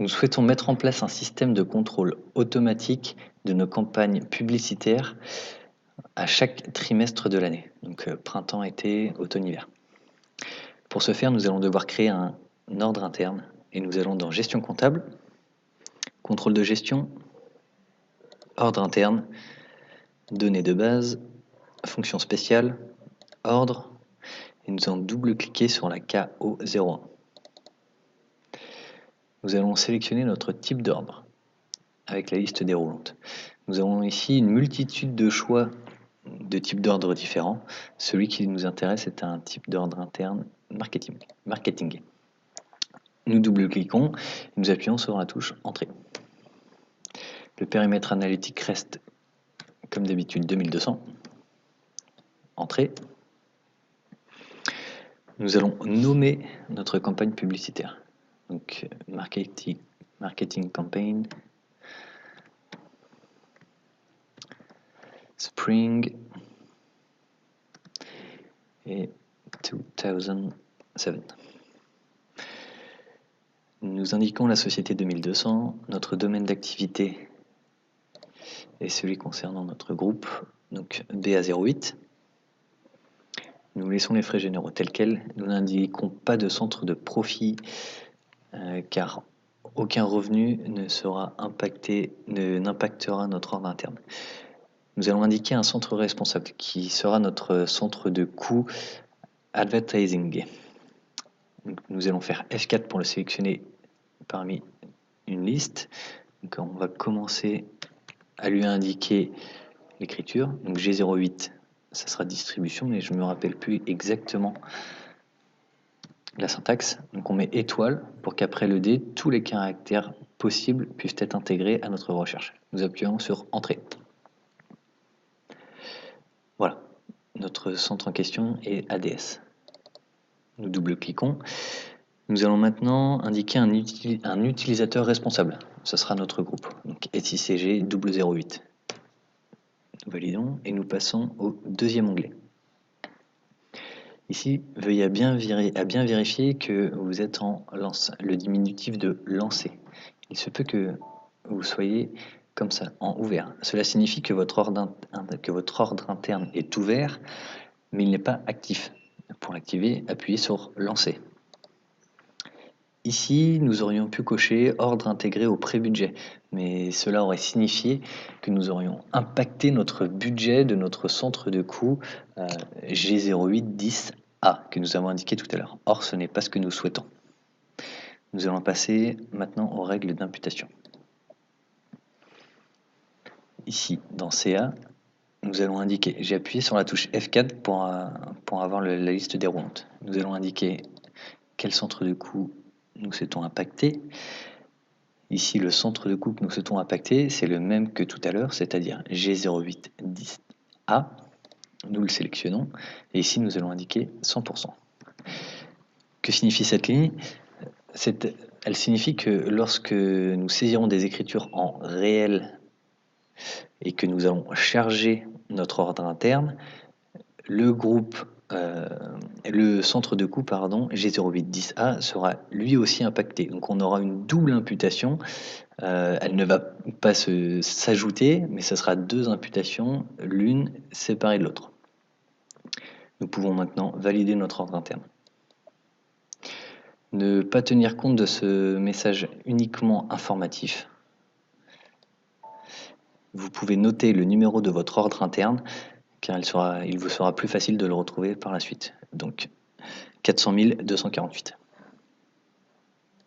Nous souhaitons mettre en place un système de contrôle automatique de nos campagnes publicitaires à chaque trimestre de l'année, donc printemps, été, automne, hiver. Pour ce faire, nous allons devoir créer un ordre interne et nous allons dans Gestion comptable, Contrôle de gestion, Ordre interne, Données de base, Fonction spéciale, Ordre, et nous allons double-cliquer sur la KO01. Nous allons sélectionner notre type d'ordre avec la liste déroulante. Nous avons ici une multitude de choix de types d'ordre différents. Celui qui nous intéresse est un type d'ordre interne marketing. Nous double-cliquons et nous appuyons sur la touche Entrée. Le périmètre analytique reste comme d'habitude 2200. Entrée. Nous allons nommer notre campagne publicitaire. Donc marketing campaign, Spring et 2007. Nous indiquons la société 2200, notre domaine d'activité est celui concernant notre groupe, donc BA08. Nous laissons les frais généraux tels quels. Nous n'indiquons pas de centre de profit car aucun revenu n'impactera notre ordre interne. Nous allons indiquer un centre responsable qui sera notre centre de coût advertising. Donc, nous allons faire F4 pour le sélectionner parmi une liste. Donc, on va commencer à lui indiquer l'écriture. Donc G08, ça sera distribution, mais je ne me rappelle plus exactement la syntaxe. Donc on met étoile pour qu'après le D, tous les caractères possibles puissent être intégrés à notre recherche. Nous appuyons sur Entrée. Voilà, notre centre en question est ADS. Nous double-cliquons. Nous allons maintenant indiquer un utilisateur responsable. Ce sera notre groupe, donc SICG 008. Nous validons et nous passons au deuxième onglet. Ici, veuillez à bien vérifier que vous êtes en lance, le diminutif de lancer. Il se peut que vous soyez comme ça, en ouvert. Cela signifie que votre ordre interne est ouvert, mais il n'est pas actif. Pour l'activer, appuyez sur Lancer. Ici, nous aurions pu cocher ordre intégré au pré-budget, mais cela aurait signifié que nous aurions impacté notre budget de notre centre de coût G0810A que nous avons indiqué tout à l'heure. Or, ce n'est pas ce que nous souhaitons. Nous allons passer maintenant aux règles d'imputation. Ici, dans CA, nous allons indiquer, j'ai appuyé sur la touche F4 pour avoir la liste déroulante. Nous allons indiquer quel centre de coût nous souhaitons impacter. Ici, le centre de coût que nous souhaitons impacter, c'est le même que tout à l'heure, c'est-à-dire G0810A. Nous le sélectionnons et ici, nous allons indiquer 100%. Que signifie cette ligne ? Elle signifie que lorsque nous saisirons des écritures en réel et que nous allons charger notre ordre interne, le centre de coût G0810A sera lui aussi impacté. Donc on aura une double imputation. Elle ne va pas s'ajouter, mais ce sera deux imputations, l'une séparée de l'autre. Nous pouvons maintenant valider notre ordre interne. Ne pas tenir compte de ce message uniquement informatif. Vous pouvez noter le numéro de votre ordre interne, car il vous sera plus facile de le retrouver par la suite. Donc 400 248.